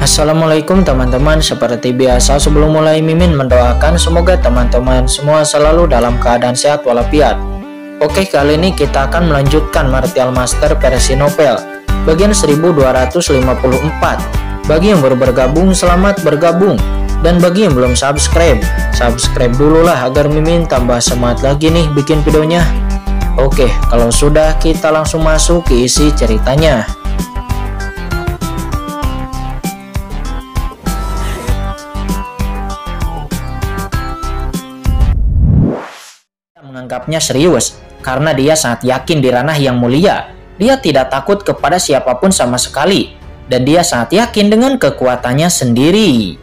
Assalamualaikum teman-teman, seperti biasa sebelum mulai Mimin mendoakan semoga teman-teman semua selalu dalam keadaan sehat walafiat. Oke, kali ini kita akan melanjutkan Martial Master versi novel bagian 1254. Bagi yang baru bergabung, selamat bergabung. Dan bagi yang belum subscribe dulu lah agar Mimin tambah semangat lagi nih bikin videonya. Oke, kalau sudah kita langsung masuk ke isi ceritanya. Menganggapnya serius karena dia sangat yakin di ranah yang mulia. Dia tidak takut kepada siapapun sama sekali dan dia sangat yakin dengan kekuatannya sendiri.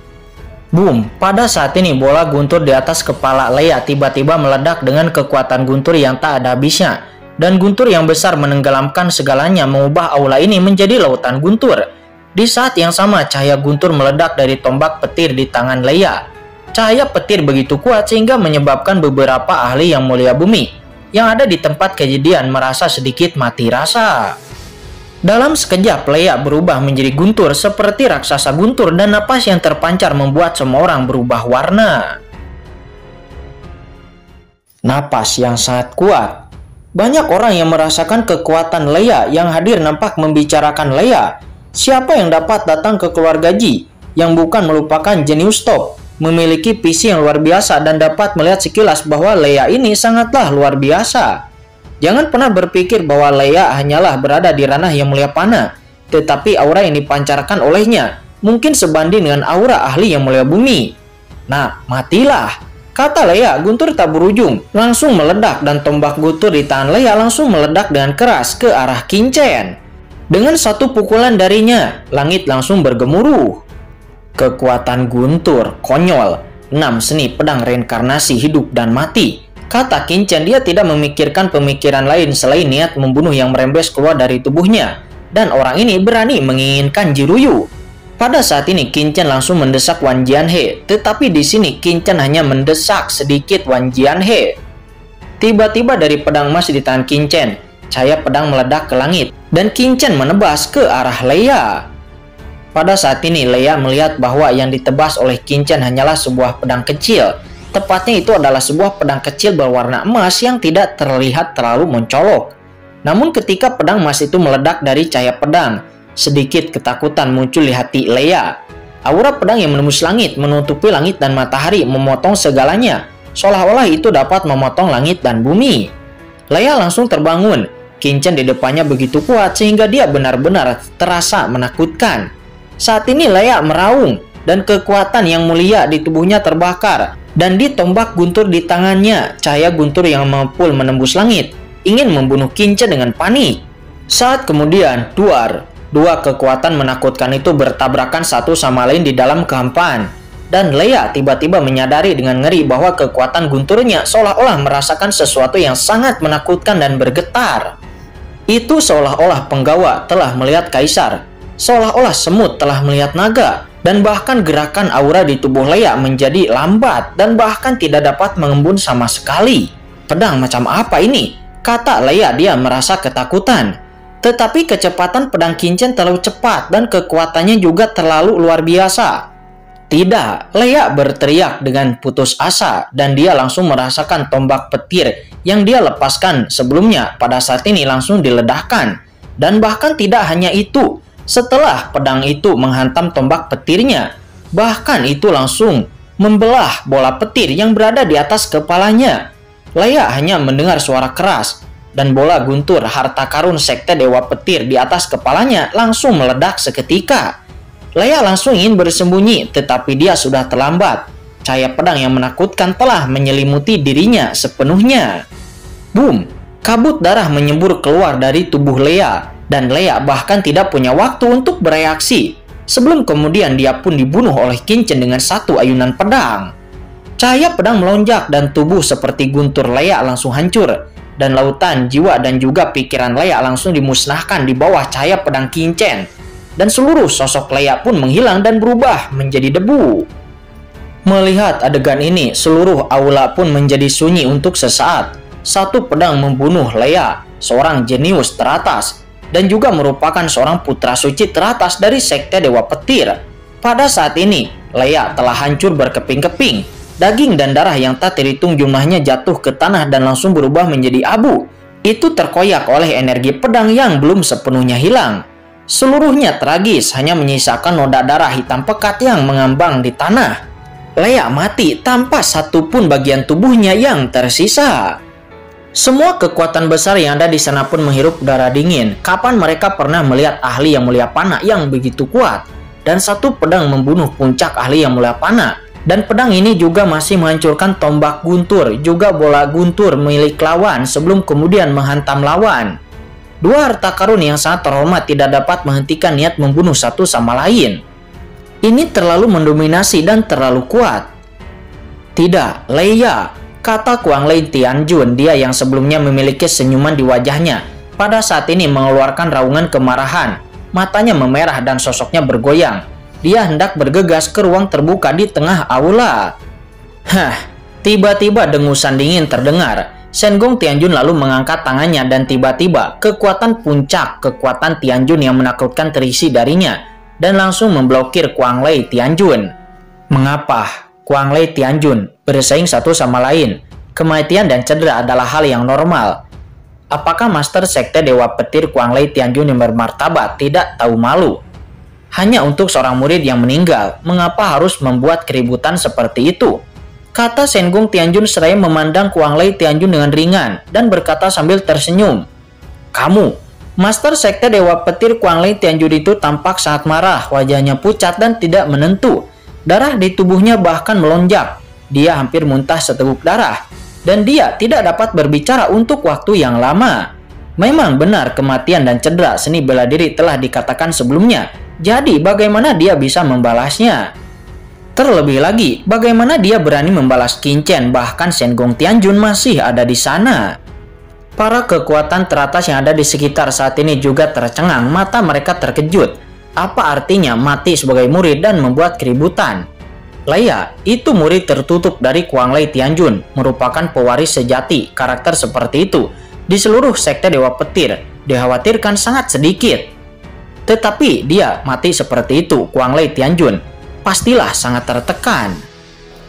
Boom, pada saat ini bola guntur di atas kepala Leia tiba-tiba meledak dengan kekuatan guntur yang tak ada habisnya, dan guntur yang besar menenggelamkan segalanya, mengubah aula ini menjadi lautan guntur. Di saat yang sama cahaya guntur meledak dari tombak petir di tangan Leia. Cahaya petir begitu kuat sehingga menyebabkan beberapa ahli yang mulia bumi yang ada di tempat kejadian merasa sedikit mati rasa. Dalam sekejap Leia berubah menjadi guntur seperti raksasa guntur, dan napas yang terpancar membuat semua orang berubah warna. Napas yang sangat kuat. Banyak orang yang merasakan kekuatan Leia yang hadir nampak membicarakan Leia. Siapa yang dapat datang ke keluarga Ji yang bukan melupakan jenius top, memiliki PC yang luar biasa dan dapat melihat sekilas bahwa Leia ini sangatlah luar biasa. Jangan pernah berpikir bahwa Leia hanyalah berada di ranah yang mulia panah, tetapi aura yang dipancarkan olehnya mungkin sebanding dengan aura ahli yang mulia bumi. Nah, matilah, kata Leia. Guntur tak berujung langsung meledak dan tombak guntur di tangan Leia langsung meledak dengan keras ke arah Qingchen. Dengan satu pukulan darinya, langit langsung bergemuruh. Kekuatan guntur, konyol, 6 seni pedang reinkarnasi hidup dan mati. Kata Qingchen, dia tidak memikirkan pemikiran lain selain niat membunuh yang merembes keluar dari tubuhnya. Dan orang ini berani menginginkan Jiruyu. Pada saat ini Qingchen langsung mendesak Wan Jianhe, tetapi di sini Qingchen hanya mendesak sedikit Wan Jianhe. Tiba-tiba dari pedang emas di tangan Qingchen, cahaya pedang meledak ke langit dan Qingchen menebas ke arah Leia. Pada saat ini Leia melihat bahwa yang ditebas oleh Qingchen hanyalah sebuah pedang kecil. Tepatnya itu adalah sebuah pedang kecil berwarna emas yang tidak terlihat terlalu mencolok. Namun ketika pedang emas itu meledak dari cahaya pedang, sedikit ketakutan muncul di hati Leia. Aura pedang yang menembus langit menutupi langit dan matahari, memotong segalanya, seolah-olah itu dapat memotong langit dan bumi. Leia langsung terbangun. Qingchen di depannya begitu kuat sehingga dia benar-benar terasa menakutkan. Saat ini Leia meraung dan kekuatan yang mulia di tubuhnya terbakar, dan di tombak guntur di tangannya cahaya guntur yang mengepul menembus langit ingin membunuh Qingchen dengan panik. Saat kemudian dua kekuatan menakutkan itu bertabrakan satu sama lain di dalam kehampaan, dan Leia tiba-tiba menyadari dengan ngeri bahwa kekuatan gunturnya seolah-olah merasakan sesuatu yang sangat menakutkan dan bergetar. Itu seolah-olah penggawa telah melihat kaisar, seolah-olah semut telah melihat naga, dan bahkan gerakan aura di tubuh Leia menjadi lambat dan bahkan tidak dapat mengembun sama sekali. Pedang macam apa ini? Kata Leia, dia merasa ketakutan. Tetapi kecepatan pedang Qingchen terlalu cepat dan kekuatannya juga terlalu luar biasa. Tidak, Leia berteriak dengan putus asa dan dia langsung merasakan tombak petir yang dia lepaskan sebelumnya pada saat ini langsung diledakkan. Dan bahkan tidak hanya itu, setelah pedang itu menghantam tombak petirnya, bahkan itu langsung membelah bola petir yang berada di atas kepalanya. Leia hanya mendengar suara keras dan bola guntur harta karun sekte dewa petir di atas kepalanya langsung meledak seketika. Leia langsung ingin bersembunyi, tetapi dia sudah terlambat. Cahaya pedang yang menakutkan telah menyelimuti dirinya sepenuhnya. Boom, kabut darah menyembur keluar dari tubuh Leia. Dan Leia bahkan tidak punya waktu untuk bereaksi. Sebelum kemudian dia pun dibunuh oleh Qingchen dengan satu ayunan pedang. Cahaya pedang melonjak dan tubuh seperti guntur Leia langsung hancur. Dan lautan jiwa dan juga pikiran Leia langsung dimusnahkan di bawah cahaya pedang Qingchen. Dan seluruh sosok Leia pun menghilang dan berubah menjadi debu. Melihat adegan ini, seluruh aula pun menjadi sunyi untuk sesaat. Satu pedang membunuh Leia, seorang jenius teratas, dan juga merupakan seorang putra suci teratas dari sekte Dewa Petir. Pada saat ini, Leia telah hancur berkeping-keping. Daging dan darah yang tak terhitung jumlahnya jatuh ke tanah dan langsung berubah menjadi abu. Itu terkoyak oleh energi pedang yang belum sepenuhnya hilang. Seluruhnya tragis, hanya menyisakan noda darah hitam pekat yang mengambang di tanah. Leia mati tanpa satupun bagian tubuhnya yang tersisa. Semua kekuatan besar yang ada di sana pun menghirup udara dingin. Kapan mereka pernah melihat ahli yang mulia panah yang begitu kuat? Dan satu pedang membunuh puncak ahli yang mulia panah. Dan pedang ini juga masih menghancurkan tombak guntur, juga bola guntur milik lawan sebelum kemudian menghantam lawan. Dua harta karun yang sangat terhormat tidak dapat menghentikan niat membunuh satu sama lain. Ini terlalu mendominasi dan terlalu kuat. Tidak, Leia, kata Kuang Lei Tianjun, dia yang sebelumnya memiliki senyuman di wajahnya, pada saat ini mengeluarkan raungan kemarahan. Matanya memerah dan sosoknya bergoyang. Dia hendak bergegas ke ruang terbuka di tengah aula. Tiba-tiba dengusan dingin terdengar. Shen Gong Tianjun lalu mengangkat tangannya dan tiba-tiba kekuatan puncak kekuatan Tianjun yang menakutkan terisi darinya dan langsung memblokir Kuang Lei Tianjun. Mengapa? Kuang Lei Tianjun bersaing satu sama lain. Kematian dan cedera adalah hal yang normal. Apakah Master Sekte Dewa Petir Kuang Lei Tianjun yang bermartabat tidak tahu malu? Hanya untuk seorang murid yang meninggal, mengapa harus membuat keributan seperti itu? Kata Shen Gong Tianjun seraya memandang Kuang Lei Tianjun dengan ringan dan berkata sambil tersenyum. Kamu, Master Sekte Dewa Petir Kuang Lei Tianjun itu tampak sangat marah, wajahnya pucat dan tidak menentu. Darah di tubuhnya bahkan melonjak. Dia hampir muntah seteguk darah. Dan dia tidak dapat berbicara untuk waktu yang lama. Memang benar kematian dan cedera seni bela diri telah dikatakan sebelumnya. Jadi bagaimana dia bisa membalasnya? Terlebih lagi, bagaimana dia berani membalas Qin Chen, bahkan Shen Gong Tianjun masih ada di sana. Para kekuatan teratas yang ada di sekitar saat ini juga tercengang, mata mereka terkejut. Apa artinya mati sebagai murid dan membuat keributan? Leia, itu murid tertutup dari Kuang Lei Tianjun, merupakan pewaris sejati. Karakter seperti itu di seluruh sekte Dewa Petir dikhawatirkan sangat sedikit. Tetapi dia mati seperti itu, Kuang Lei Tianjun pastilah sangat tertekan.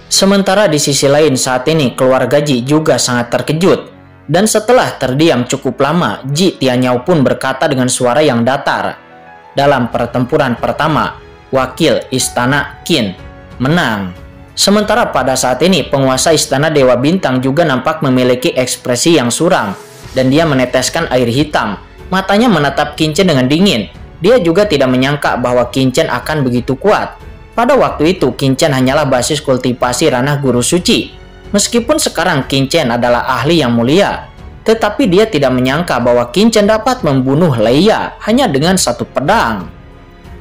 Sementara di sisi lain saat ini keluarga Ji juga sangat terkejut. Dan setelah terdiam cukup lama, Ji Tianyao pun berkata dengan suara yang datar. Dalam pertempuran pertama, wakil Istana Qin menang. Sementara pada saat ini penguasa Istana Dewa Bintang juga nampak memiliki ekspresi yang suram. Dan dia meneteskan air hitam. Matanya menatap Qin Chen dengan dingin. Dia juga tidak menyangka bahwa Qin Chen akan begitu kuat. Pada waktu itu, Qin Chen hanyalah basis kultivasi ranah guru suci. Meskipun sekarang Qin Chen adalah ahli yang mulia, tetapi dia tidak menyangka bahwa Qin Chen dapat membunuh Leia hanya dengan satu pedang.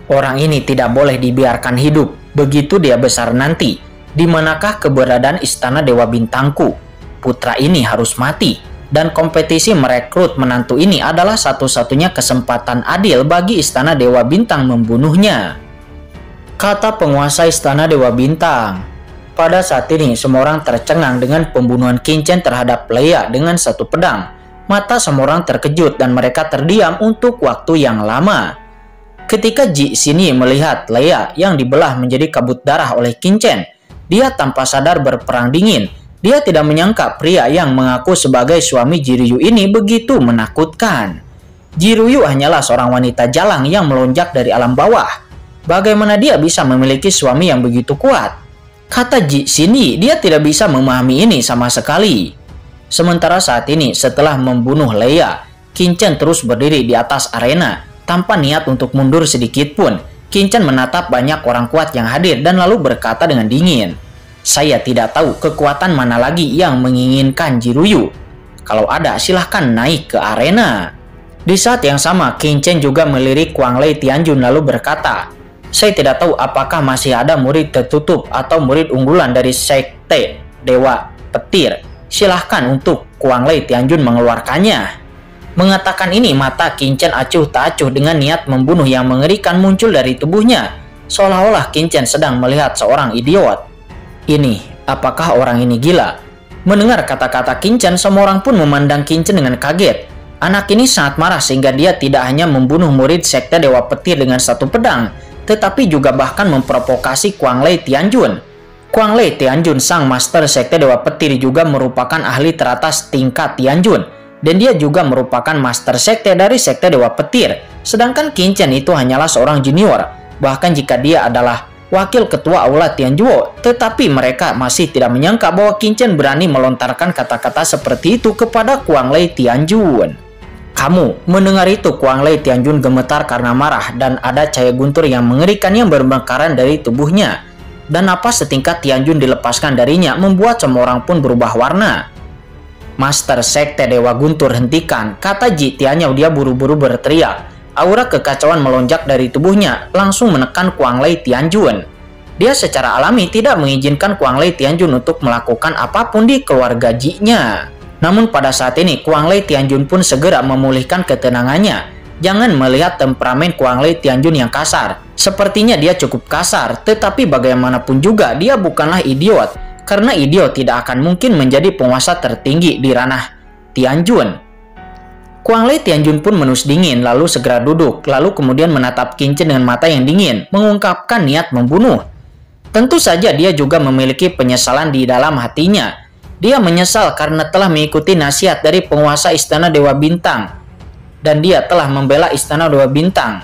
Orang ini tidak boleh dibiarkan hidup, begitu dia besar nanti. Di manakah keberadaan Istana Dewa Bintangku? Putra ini harus mati, dan kompetisi merekrut menantu ini adalah satu-satunya kesempatan adil bagi Istana Dewa Bintang membunuhnya. Kata penguasa Istana Dewa Bintang. Pada saat ini semua orang tercengang dengan pembunuhan Qin Chen terhadap Leia dengan satu pedang. Mata semua orang terkejut dan mereka terdiam untuk waktu yang lama. Ketika Ji Xinyi melihat Leia yang dibelah menjadi kabut darah oleh Qin Chen, dia tanpa sadar berperang dingin. Dia tidak menyangka pria yang mengaku sebagai suami Ji Ryu ini begitu menakutkan. Ji Ryu hanyalah seorang wanita jalang yang melonjak dari alam bawah. Bagaimana dia bisa memiliki suami yang begitu kuat? Kata Ji Xinyi, dia tidak bisa memahami ini sama sekali. Sementara saat ini, setelah membunuh Leia, Qin Chen terus berdiri di atas arena, tanpa niat untuk mundur sedikit pun. Qin Chen menatap banyak orang kuat yang hadir dan lalu berkata dengan dingin, "Saya tidak tahu kekuatan mana lagi yang menginginkan Ji Ryu. Kalau ada, silahkan naik ke arena." Di saat yang sama, Qin Chen juga melirik Kuang Lei Tianjun lalu berkata, "Saya tidak tahu apakah masih ada murid tertutup atau murid unggulan dari Sekte Dewa Petir. Silahkan untuk Kuang Lei Tianjun mengeluarkannya." Mengatakan ini, mata Qin Chen acuh tak acuh dengan niat membunuh yang mengerikan muncul dari tubuhnya. Seolah-olah Qin Chen sedang melihat seorang idiot. Ini, apakah orang ini gila? Mendengar kata-kata Qin Chen, semua orang pun memandang Qin Chen dengan kaget. Anak ini sangat marah sehingga dia tidak hanya membunuh murid Sekte Dewa Petir dengan satu pedang, tetapi juga bahkan memprovokasi Kuang Lei Tianjun. Kuang Lei Tianjun, sang master sekte Dewa Petir, juga merupakan ahli teratas tingkat Tianjun, dan dia juga merupakan master sekte dari sekte Dewa Petir. Sedangkan Qin Chen itu hanyalah seorang junior, bahkan jika dia adalah wakil ketua Aula Tianjuo, tetapi mereka masih tidak menyangka bahwa Qin Chen berani melontarkan kata-kata seperti itu kepada Kuang Lei Tianjun. Kamu mendengar itu, Kuang Lei Tianjun gemetar karena marah dan ada cahaya guntur yang mengerikan yang bermekaran dari tubuhnya. Dan napas setingkat Tianjun dilepaskan darinya membuat semua orang pun berubah warna. Master sekte Dewa Guntur, hentikan, kata Ji Tianyao. Dia buru-buru berteriak. Aura kekacauan melonjak dari tubuhnya, langsung menekan Kuang Lei Tianjun. Dia secara alami tidak mengizinkan Kuang Lei Tianjun untuk melakukan apapun di keluarga Ji-nya. Namun pada saat ini Kuang Lei Tianjun pun segera memulihkan ketenangannya. Jangan melihat temperamen Kuang Lei Tianjun yang kasar. Sepertinya dia cukup kasar, tetapi bagaimanapun juga dia bukanlah idiot. Karena idiot tidak akan mungkin menjadi penguasa tertinggi di ranah Tianjun. Kuang Lei Tianjun pun menus dingin, lalu segera duduk, lalu kemudian menatap Qin Chen dengan mata yang dingin, mengungkapkan niat membunuh. Tentu saja dia juga memiliki penyesalan di dalam hatinya. Dia menyesal karena telah mengikuti nasihat dari penguasa Istana Dewa Bintang, dan dia telah membela Istana Dewa Bintang.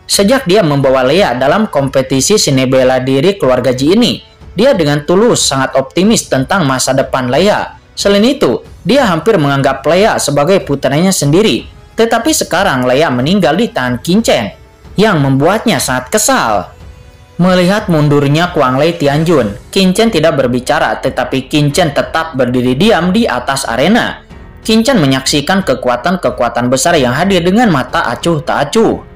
Sejak dia membawa Leia dalam kompetisi seni bela diri keluarga Ji ini, dia dengan tulus sangat optimis tentang masa depan Leia. Selain itu, dia hampir menganggap Leia sebagai putranya sendiri. Tetapi sekarang Leia meninggal di tangan Qin Chen, yang membuatnya sangat kesal. Melihat mundurnya Kuang Lei Tianjun, Qin Chen tidak berbicara, tetapi Qin Chen tetap berdiri diam di atas arena. Qin Chen menyaksikan kekuatan-kekuatan besar yang hadir dengan mata acuh tak acuh.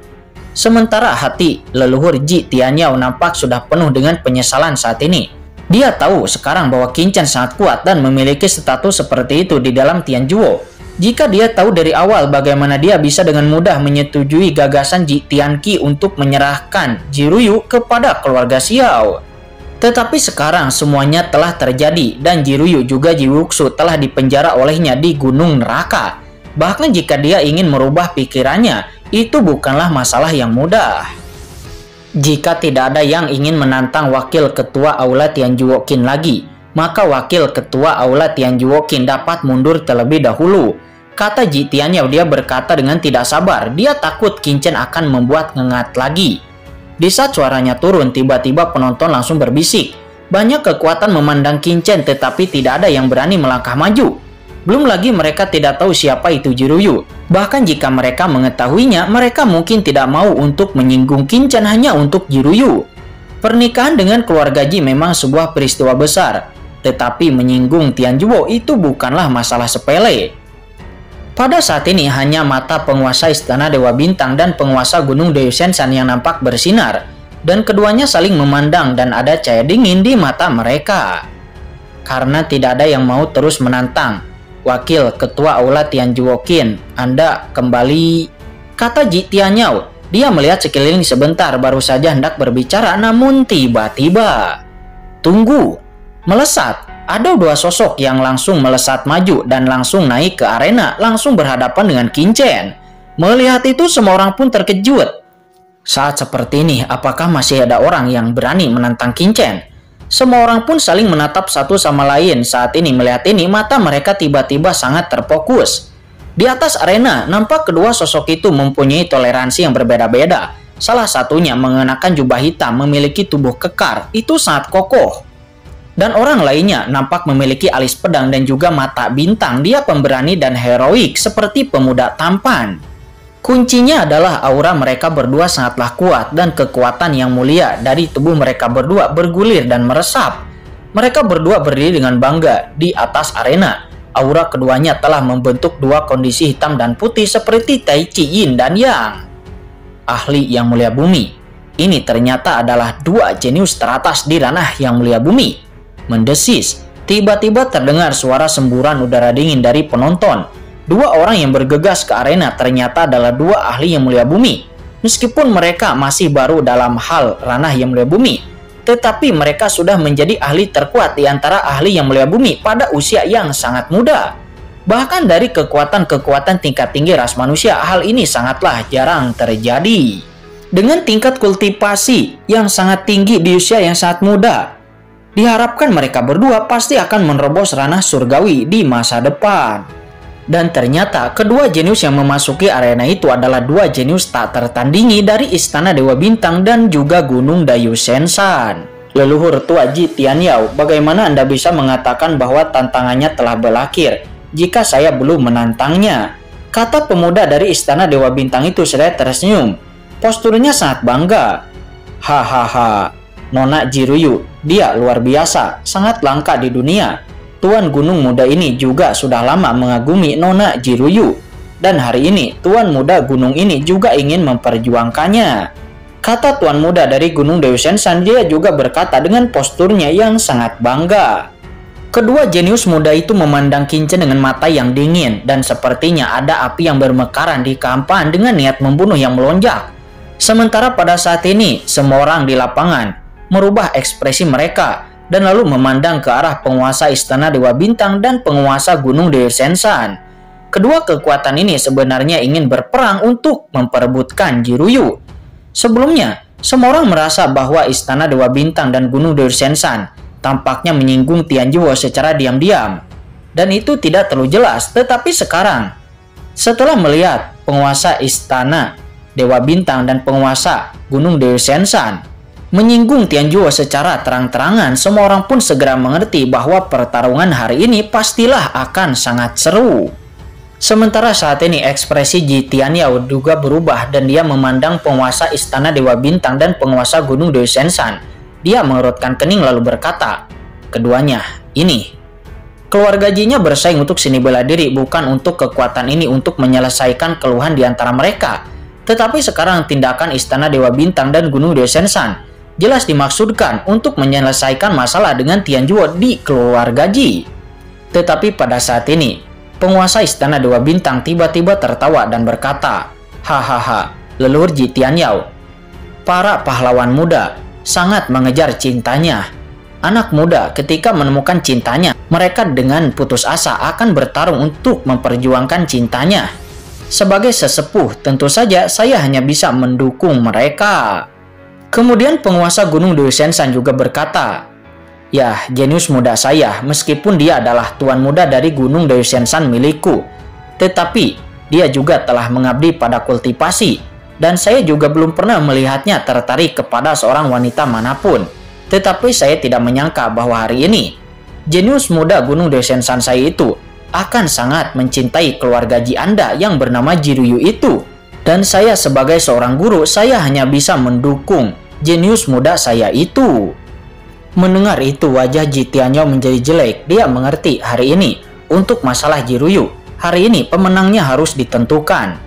Sementara hati leluhur Ji Tianyao nampak sudah penuh dengan penyesalan saat ini. Dia tahu sekarang bahwa Qin Chen sangat kuat dan memiliki status seperti itu di dalam Tianjuo. Jika dia tahu dari awal bagaimana dia bisa dengan mudah menyetujui gagasan Ji Tianqi untuk menyerahkan Jiruyu kepada keluarga Xiao. Tetapi sekarang semuanya telah terjadi dan Jiruyu juga Jiwuxu telah dipenjara olehnya di Gunung Neraka. Bahkan jika dia ingin merubah pikirannya, itu bukanlah masalah yang mudah. Jika tidak ada yang ingin menantang wakil ketua Aula Tianjuo Qin lagi, maka wakil ketua Aula Tianjuo Qin dapat mundur terlebih dahulu, kata Ji Tianyao. Dia berkata dengan tidak sabar. Dia takut Qin Chen akan membuat ngengat lagi. Di saat suaranya turun, tiba-tiba penonton langsung berbisik. Banyak kekuatan memandang Qin Chen, tetapi tidak ada yang berani melangkah maju. Belum lagi mereka tidak tahu siapa itu Jiruyu. Bahkan jika mereka mengetahuinya, mereka mungkin tidak mau untuk menyinggung Qin Chen hanya untuk Jiruyu. Pernikahan dengan keluarga Ji memang sebuah peristiwa besar, tetapi menyinggung Tianjuo itu bukanlah masalah sepele. Pada saat ini hanya mata penguasa Istana Dewa Bintang dan penguasa Gunung Deusenshan yang nampak bersinar, dan keduanya saling memandang dan ada cahaya dingin di mata mereka. Karena tidak ada yang mau terus menantang. Wakil Ketua Aula Tianjuo Qin, Anda kembali, kata Ji Tianyao. Dia melihat sekeliling sebentar, baru saja hendak berbicara, namun tiba-tiba, tunggu, melesat. Ada dua sosok yang langsung melesat maju dan langsung naik ke arena, langsung berhadapan dengan Qin Chen. Melihat itu semua orang pun terkejut. Saat seperti ini, apakah masih ada orang yang berani menantang Qin Chen? Semua orang pun saling menatap satu sama lain. Saat ini melihat ini, mata mereka tiba-tiba sangat terfokus. Di atas arena, nampak kedua sosok itu mempunyai toleransi yang berbeda-beda. Salah satunya mengenakan jubah hitam, memiliki tubuh kekar, itu sangat kokoh. Dan orang lainnya nampak memiliki alis pedang dan juga mata bintang. Dia pemberani dan heroik seperti pemuda tampan. Kuncinya adalah aura mereka berdua sangatlah kuat dan kekuatan yang mulia dari tubuh mereka berdua bergulir dan meresap. Mereka berdua berdiri dengan bangga di atas arena. Aura keduanya telah membentuk dua kondisi hitam dan putih seperti Tai Chi Yin dan Yang. Ahli Yang Mulia Bumi. Ini ternyata adalah dua jenius teratas di ranah Yang Mulia Bumi. Mendesis. Tiba-tiba terdengar suara semburan udara dingin dari penonton. Dua orang yang bergegas ke arena ternyata adalah dua ahli Yang Mulia Bumi. Meskipun mereka masih baru dalam hal ranah Yang Mulia Bumi, tetapi mereka sudah menjadi ahli terkuat di antara ahli Yang Mulia Bumi pada usia yang sangat muda. Bahkan dari kekuatan-kekuatan tingkat tinggi ras manusia, hal ini sangatlah jarang terjadi. Dengan tingkat kultivasi yang sangat tinggi di usia yang sangat muda, diharapkan mereka berdua pasti akan menerobos ranah surgawi di masa depan. Dan ternyata kedua jenius yang memasuki arena itu adalah dua jenius tak tertandingi dari Istana Dewa Bintang dan juga Gunung Dayusensan. Leluhur tua Ji Tianyao, bagaimana Anda bisa mengatakan bahwa tantangannya telah berakhir jika saya belum menantangnya? Kata pemuda dari Istana Dewa Bintang itu seraya tersenyum. Posturnya sangat bangga. Hahaha, Nona Jiruyu, dia luar biasa, sangat langka di dunia. Tuan Gunung Muda ini juga sudah lama mengagumi Nona Jiruyu. Dan hari ini, Tuan Muda Gunung ini juga ingin memperjuangkannya. Kata Tuan Muda dari Gunung Dayusensan, dia juga berkata dengan posturnya yang sangat bangga. Kedua jenius muda itu memandang Qin Chen dengan mata yang dingin, dan sepertinya ada api yang bermekaran di kehampaan dengan niat membunuh yang melonjak. Sementara pada saat ini, semua orang di lapangan merubah ekspresi mereka dan lalu memandang ke arah penguasa Istana Dewa Bintang dan penguasa Gunung Dayusensan. Kedua kekuatan ini sebenarnya ingin berperang untuk memperebutkan Jiruyu. Sebelumnya, semua orang merasa bahwa Istana Dewa Bintang dan Gunung Dayusensan tampaknya menyinggung Tianjuo secara diam-diam. Dan itu tidak terlalu jelas, tetapi sekarang, setelah melihat penguasa Istana Dewa Bintang dan penguasa Gunung Dayusensan menyinggung Tianjuo secara terang-terangan, semua orang pun segera mengerti bahwa pertarungan hari ini pastilah akan sangat seru. Sementara saat ini ekspresi Ji Tianyao juga berubah dan dia memandang penguasa Istana Dewa Bintang dan penguasa Gunung Dayusensan. Dia mengerutkan kening lalu berkata, keduanya ini, keluarga Ji-nya bersaing untuk seni bela diri, bukan untuk kekuatan ini untuk menyelesaikan keluhan di antara mereka. Tetapi sekarang tindakan Istana Dewa Bintang dan Gunung Dayusensan jelas dimaksudkan untuk menyelesaikan masalah dengan Tianjuo di keluarga Ji. Tetapi pada saat ini, penguasa Istana Dewa Bintang tiba-tiba tertawa dan berkata, hahaha, leluhur Ji Tianyao, para pahlawan muda sangat mengejar cintanya. Anak muda ketika menemukan cintanya, mereka dengan putus asa akan bertarung untuk memperjuangkan cintanya. Sebagai sesepuh, tentu saja saya hanya bisa mendukung mereka. Kemudian penguasa Gunung Dayusensan juga berkata, ya, jenius muda saya, meskipun dia adalah tuan muda dari Gunung Dayusensan milikku, tetapi dia juga telah mengabdi pada kultivasi, dan saya juga belum pernah melihatnya tertarik kepada seorang wanita manapun. Tetapi saya tidak menyangka bahwa hari ini, jenius muda Gunung Dayusensan saya itu akan sangat mencintai keluarga Ji Anda yang bernama Jiruyu itu. Dan saya sebagai seorang guru, saya hanya bisa mendukung jenius muda saya itu. Mendengar itu, wajah Ji Tianyao menjadi jelek. Dia mengerti hari ini, untuk masalah Jiruyu, hari ini pemenangnya harus ditentukan.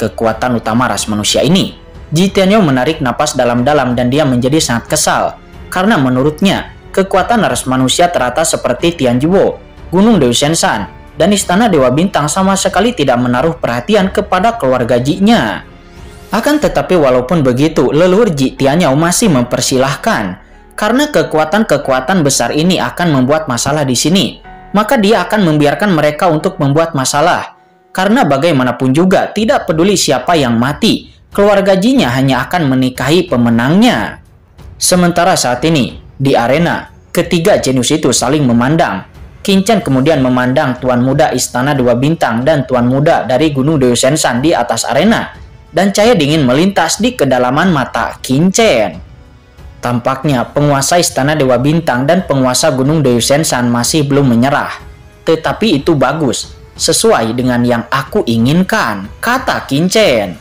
Kekuatan utama ras manusia ini. Ji Tianyao menarik napas dalam-dalam dan dia menjadi sangat kesal. Karena menurutnya, kekuatan ras manusia teratas seperti Tianjuo, Gunung Dayusensan, dan Istana Dewa Bintang sama sekali tidak menaruh perhatian kepada keluarga Ji-nya. Akan tetapi walaupun begitu, leluhur Ji Tianyao masih mempersilahkan. Karena kekuatan-kekuatan besar ini akan membuat masalah di sini, maka dia akan membiarkan mereka untuk membuat masalah. Karena bagaimanapun juga, tidak peduli siapa yang mati, keluarga Ji-nya hanya akan menikahi pemenangnya. Sementara saat ini, di arena, ketiga jenius itu saling memandang. Qin Chen kemudian memandang tuan muda Istana Dewa Bintang dan tuan muda dari Gunung Dayusensan di atas arena, dan cahaya dingin melintas di kedalaman mata Qin Chen. Tampaknya penguasa Istana Dewa Bintang dan penguasa Gunung Dayusensan masih belum menyerah. Tetapi itu bagus, sesuai dengan yang aku inginkan, kata Qin Chen.